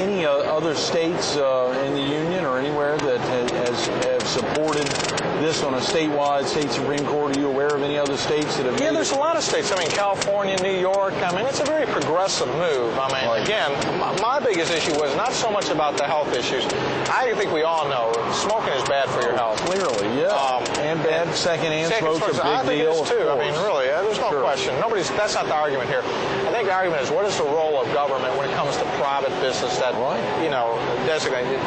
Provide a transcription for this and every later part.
any other states in the union or anywhere that have supported this on a statewide state Supreme Court? Are you aware of any other states that have? Yeah, there's a lot of states. I mean, California, New York. I mean, it's a very progressive move. I mean, right. Again, my biggest issue was not so much about the health issues. I think we all know smoking is bad for your health. Clearly, yeah. And bad secondhand smoke's a big I think deal. it is too. I mean, really, there's no question. That's not the argument here. I think the argument is what is the role of government when it comes to private business that designated.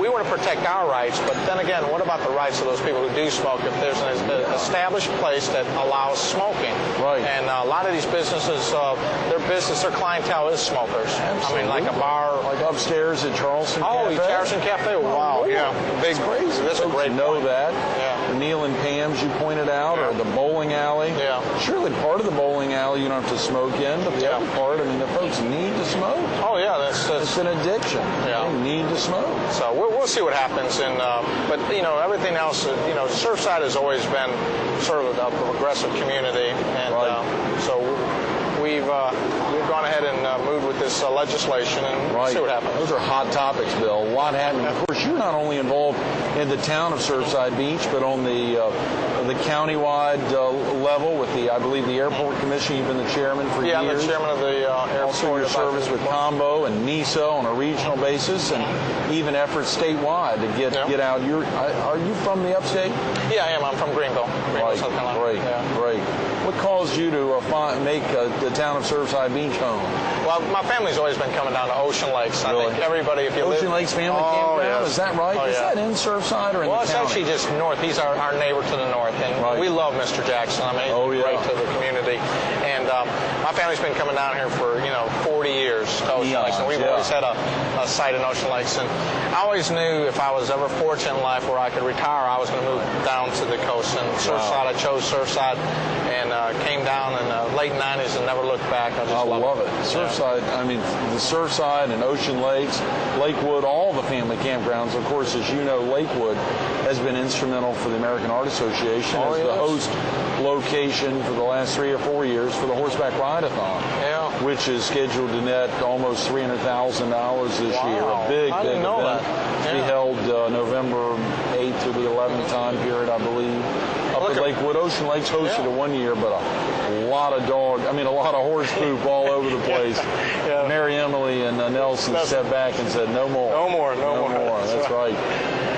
We want to protect our rights, but then again, what about the rights of those people who do smoke? If there's an established place that allows smoking, right? And a lot of these businesses, their clientele is smokers. Absolutely. I mean, like a bar, like upstairs at Charleston Cafe. Oh, Charleston Cafe. Wow, yeah, big. Crazy. That's a great know point. That. Yeah. The Neil and Pam's you pointed out, or the bowling alley. Yeah. Surely part of the bowling alley you don't have to smoke in, but the other part, I mean, the folks need to smoke. Oh yeah, that's it's an addiction. Yeah. They need to smoke. So we'll see what happens. But everything else. Surfside has always been sort of a progressive community, and so we've gone ahead and moved with this legislation and see what happens. Those are hot topics, Bill. A lot happening. Of course, you're not only involved in the town of Surfside Beach, but on the countywide level with I believe the Airport Commission. You've been the chairman for years. Yeah, I'm the chairman of the Airport. Also your service with Combo and NISA on a regional basis, and even efforts statewide to get out. Are you from the upstate? Yeah, I am. I'm from Greenville, South Carolina. Great. What caused you to make the town of Surfside Beach home? Well, my family's always been coming down to Ocean Lakes. Really? I think everybody, if you Ocean live... Lakes Family Campground, yes. Is that right? Oh, Is that in Surfside or in the county? Well, it's actually just north. He's our neighbor to the north, and we love Mr. Jackson. I mean, he's great to the community. And my family's been coming down here for, 40 years to Ocean Lakes, and we've always had a site in Ocean Lakes. And I always knew if I was ever fortunate in life where I could retire, I was going to move down to the coast. And Surfside, I chose Surfside, and came down in the late 90s and never looked back. I just love it. Surfside, I mean, the Surfside and Ocean Lakes, Lakewood, all the family campgrounds. Of course, as you know, Lakewood has been instrumental for the American Heart Association as the host location for the last 3 or 4 years for the Horseback Ride-a-thon, which is scheduled to net almost $300,000 this year. A big event. To be held November 8th to the 11th time period, I believe. Up at Lakewood. Ocean Lakes hosted it 1 year, but a lot of horse poop all over the place. Mary Emily and Nelson stepped back and said, no more. No more. That's right.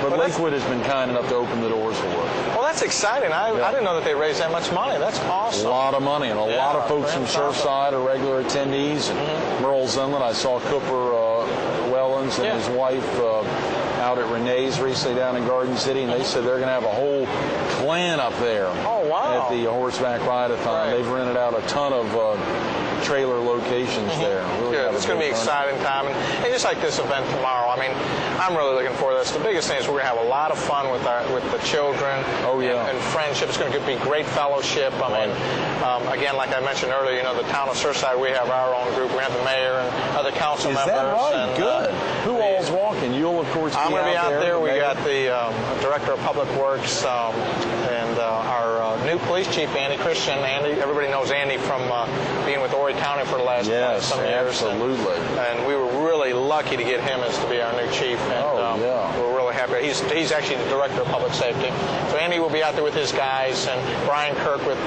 But Lakewood has been kind enough to open the doors for it. Well, that's exciting. I didn't know that they raised that much money. That's awesome. A lot of money, and a lot of folks from Surfside are regular attendees. And Merle's Inlet, I saw Cooper Wellens and his wife out at Renee's recently down in Garden City, and they said they're going to have a whole clan up there at the Horseback Ride-a-thon. They've rented out a ton of trailer locations there. Really it's going to be an exciting time. And just like this event tomorrow, I mean, I'm really looking forward to this. The biggest thing is we're going to have a lot of fun with the children and friendship. It's going to be great fellowship. I mean, again, like I mentioned earlier, the town of Surfside, we have our own group. We have the mayor and other council members. Is that right? And, good. Who all's walking? You'll, of course, I'm going to be out there. We got the director of public works and our new police chief, Andy Christian. Everybody knows Andy from being with Horry County for the last some years. Absolutely. And we were really lucky to get him as to be our new chief. And we're really happy. He's actually the director of public safety. So Andy will be out there with his guys, and Brian Kirk with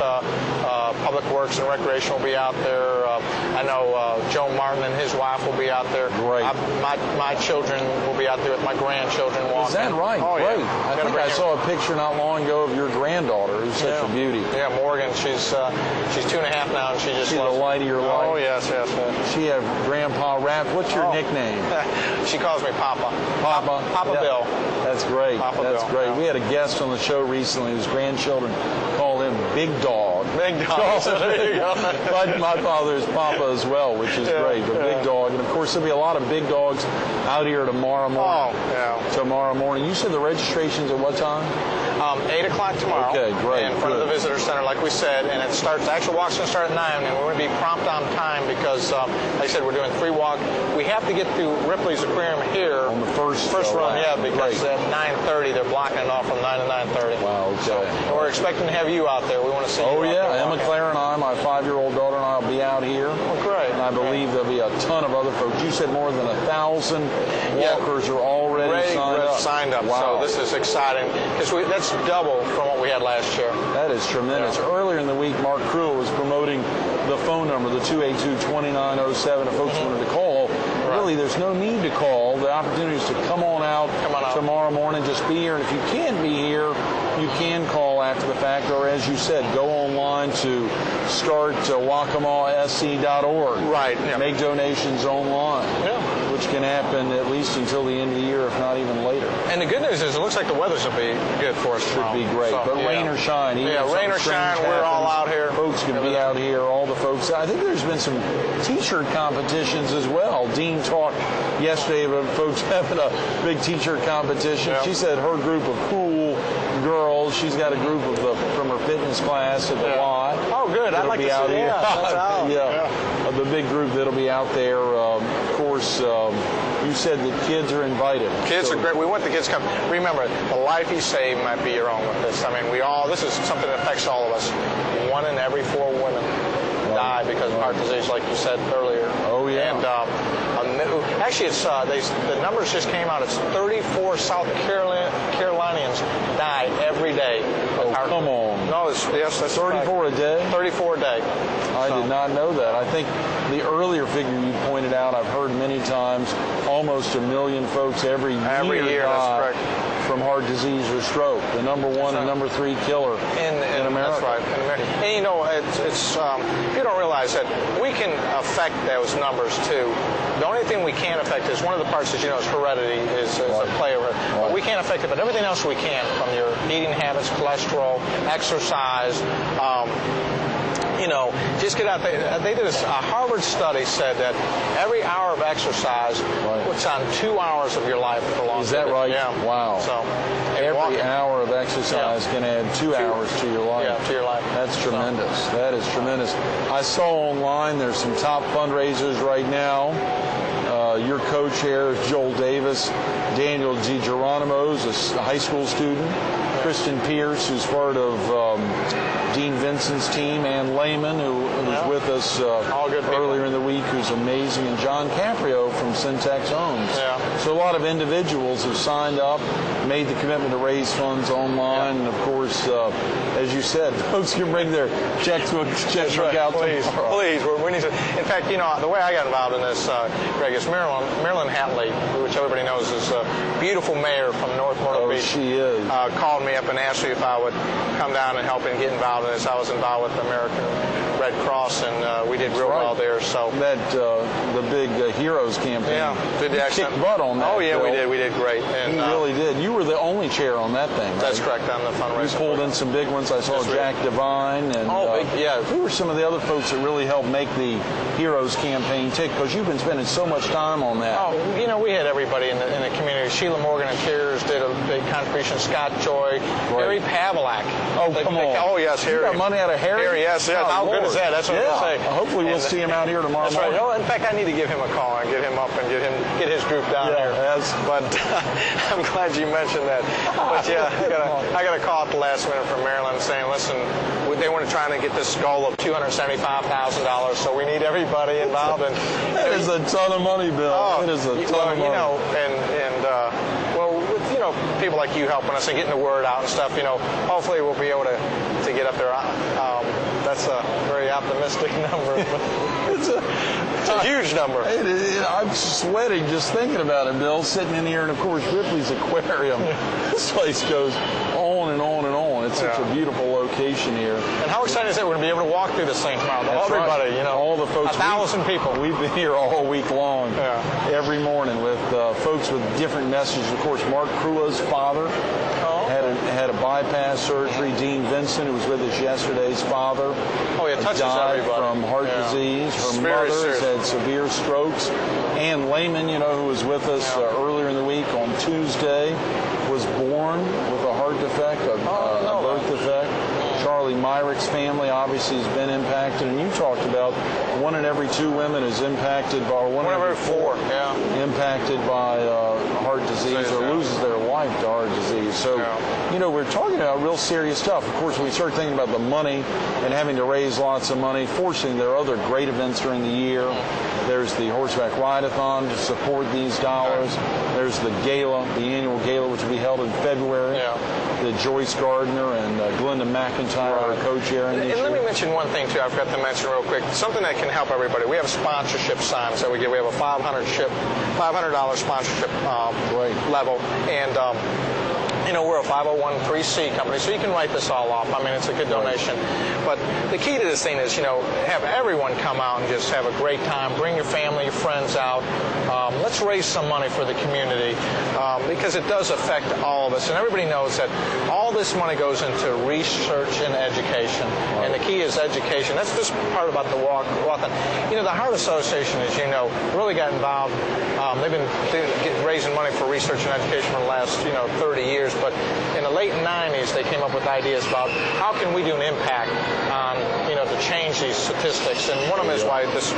Public Works and Recreation will be out there. I know Joe Martin and his wife will be out there. Great. My children will be out there with my grandchildren walking. Is that right? Oh, great. Yeah. I think I saw a picture not long ago of your granddaughter, who's such a beauty. Yeah, Morgan. She's 2.5 now, and she just loves the light of your life. Oh, yes. She had Grandpa Rapp. What's your nickname? She calls me Papa. Papa Bill. That's great. That's great. We had a guest on the show recently whose grandchildren call him Big Dog. Big Dog. There you go. My father is Papa as well, which is great. But Big Dog. And, of course, there'll be a lot of big dogs out here tomorrow morning. Tomorrow morning. You said the registration's at what time? 8 o'clock tomorrow. Okay, great. In front of the visitor center, like we said, and it starts. The actual walk's going to start at 9, and we're going to be prompt on time because, like I said, we're doing 3 walk. We have to get through Ripley's Aquarium here on the first run, because at 9:30 they're blocking it off from 9 to 9:30. Wow. Okay. So we're expecting to have you out there. We want to see you yeah. Emma Claire and I, my 5-year-old daughter and I will be out here. Oh, great. And I believe there'll be a ton of other folks. You said more than 1,000 walkers are already signed up. Wow. So this is exciting because that's double from what we had last year. That is tremendous. Yeah. Earlier in the week, Mark Krul was promoting the phone number, the 282-2907, if folks wanted to call. Right. Really, there's no need to call. The opportunity is to come on out tomorrow morning, just be here. And if you can't be here, you can call after the fact, or as you said, go online to start waccamawsc.org. Right. Yeah. Make donations online, which can happen at least until the end of the year, if not even later. And the good news is it looks like the weather's will be good for us tomorrow. Should be great. So, but rain or shine. Rain or shine, we're all out here. Folks can be out here, all the folks. I think there's been some T-shirt competitions as well. Dean talked yesterday about folks having a big T-shirt competition. Yeah. She said her group of cool girls, she's got a group of from her fitness class at the Y. Oh, good. I'd like to see that. The big group that'll be out there. Of course, you said that kids are invited. Kids are great. We want the kids to come. Remember, the life you save might be your own with this. I mean, this is something that affects all of us. 1 in every 4 women die because of heart disease, like you said earlier. Oh, yeah. And actually, it's the numbers just came out. It's 34 South Carolinians die every day. Oh, come on. No, yes, that's 34 a day? 34 a day. I did not know that. I think the earlier figure you pointed out, I've heard many times, almost 1 million folks every year die from heart disease or stroke. The number 1 and number 3 killer in America. That's right. In America. And you know, it's you don't realize that we can affect those numbers too. The only thing we can't affect is one of the parts that is heredity is a play over it. But we can't affect it, but everything else we can, from your eating habits, cholesterol, exercise. Just get out there. They did a Harvard study said that every hour of exercise puts on 2 hours of your life for long. Is that right? Yeah. Wow. So every hour of exercise can add 2 hours to your life. Yeah, to your life. That's tremendous. That is tremendous. I saw online there's some top fundraisers right now. Your co-chair is Joel Davis, Daniel DiGeronimo, who's a high school student, Kristen Pierce, who's part of Dean Vincent's team, Ann Lehman, who was with us earlier in the week, who's amazing, and John Caprio from Syntax Homes. Yeah. So a lot of individuals have signed up, made the commitment to raise funds online, and of course, as you said, folks can bring their checkbook out. Please, we need to. In fact, the way I got involved in this, Greg, is Marilyn Hatley, which everybody knows is a beautiful mayor from North Myrtle Beach. She is. Called me up and asked me if I would come down and help and get involved in this. I was involved with the American Red Cross, and we did real well there. So that the big Heroes campaign. Yeah, did kick butt on that. Oh yeah, Bill. we did great. And you really did. You were the only chair on that thing. Right? That's correct, on the fundraiser. You pulled in some big ones. I saw Jack Devine and who were some of the other folks that really helped make the Heroes campaign tick? Because you've been spending so much time on that. Oh, we had everybody in the community. Sheila Morgan and Tears did a big contribution. Scott Joy, Harry Pavlak. Oh, come on. Oh yes, Harry. You got money out of Harry? Harry, yes. Oh, how good is that? That's what I'm saying. Hopefully we'll see him out here tomorrow morning. That's right. In fact, I need to give him a call and get him up and get his group down here. But I'm glad you mentioned that. But yeah, I got a call at the last minute from Maryland saying, listen, they want to try and get this goal of $275,000, so we need everybody involved. And that is a ton of money, Bill. It is a ton of money. With people like you helping us and getting the word out and stuff, hopefully we'll be able to get up there. That's a very optimistic number. It's a huge number. I'm sweating just thinking about it, Bill, sitting in here, and of course Ripley's Aquarium. This place goes on and on and on. It's such a beautiful location here. And how exciting is that we're going to be able to walk through this thing tomorrow? That's everybody, right. All the folks. 1,000 people. We've been here all week long, every morning with folks with different messages. Of course, Mark Krula's father had a bypass surgery. Dean Vincent, who was with us yesterday's father, died from heart disease. Her mother has had severe strokes. Ann Lehman, who was with us earlier in the week on Tuesday, was born with a heart defect, a birth defect. Charlie Myrick's family obviously has been impacted, and you talked about 1 in every 2 women is impacted by, or 1 in every 4 impacted by heart disease or loses their life to heart disease. So, you know, we're talking about real serious stuff. Of course, we start thinking about the money and having to raise lots of money. Fortunately, there are other great events during the year. There's the Horseback Ride-a-thon to support these dollars. There's the gala, the annual gala, which will be held in February. The Joyce Gardner and Glenda McIntyre are co-chairing this year. Let me mention one thing, too, I forgot to mention real quick. Something that can help everybody. We have sponsorship signs that we give. We have a $500 sponsorship level. And you know, we're a 501(c) company, so you can write this all off. I mean, it's a good donation. But the key to this thing is, you know, have everyone come out and just have a great time. Bring your family, your friends out. Let's raise some money for the community because it does affect all of us. And everybody knows that all this money goes into research and education. And the key is education. That's this part about the walk. You know, the Heart Association, as you know, really got involved. They've been raising money for research and education for the last, 30 years. But in the late 90s, they came up with ideas about how can we do an impact on, to change these statistics. And one of them is why this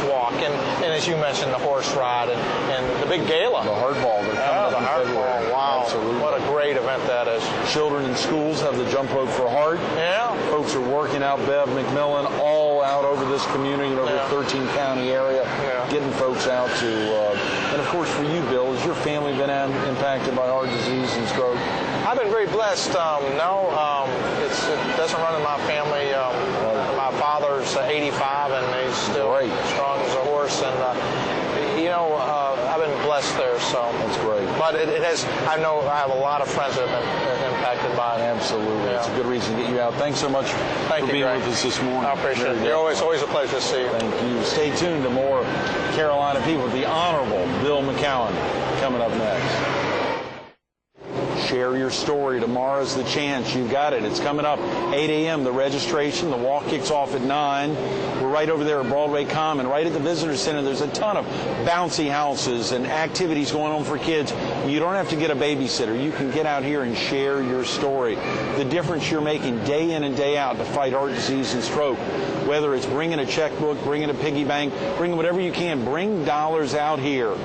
walk, and as you mentioned, the horse ride and the big gala. The hardball. The hardball. Wow. Absolutely. What a great event that is. Children in schools have the Jump Rope for Heart. Yeah. Folks are working out, Bev, McMillan, all out over this community, over the 13-county area, getting folks out to, and of course for you, Bill, has your family been impacted by heart disease and stroke? I've been very blessed. No, it doesn't run in my family. My father's 85 and he's still strong as a horse, and I've been blessed there. So that's great. But it has. I know I have a lot of friends that have been impacted by it. Absolutely, it's a good reason to get you out. Thanks so much for being with us this morning. I appreciate it. You're always a pleasure to see you. Thank you. Stay tuned to more Carolina People. The Honorable Bill McKown coming up next. Share your story. Tomorrow's the chance. You got it. It's coming up 8 a.m. The registration. The walk kicks off at 9. We're right over there at Broadway Common. Right at the Visitor Center, there's a ton of bouncy houses and activities going on for kids. You don't have to get a babysitter. You can get out here and share your story. The difference you're making day in and day out to fight heart disease and stroke. Whether it's bringing a checkbook, bringing a piggy bank, bringing whatever you can. Bring dollars out here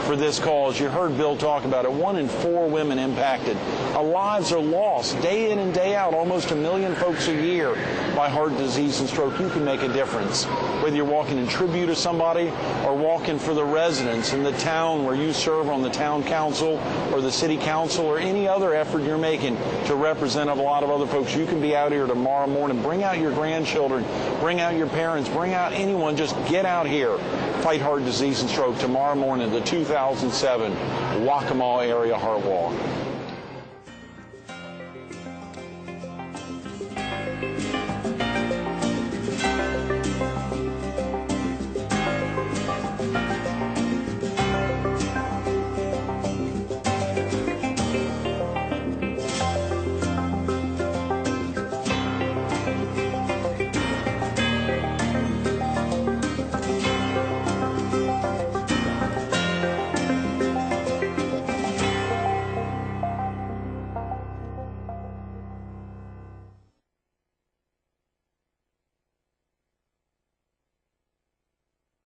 for this cause. You heard Bill talk about it. 1 in 4 women impacted. Lives are lost day in and day out. Almost 1 million folks a year by heart disease and stroke. You can make a difference. Whether you're walking in tribute to somebody or walking for the residents in the town where you serve on the town council or the city council or any other effort you're making to represent a lot of other folks, you can be out here tomorrow morning. Bring out your grandchildren. Bring out your parents. Bring out anyone. Just get out here. Fight heart disease and stroke tomorrow morning at the 2007 Waccamaw Area Heart Walk.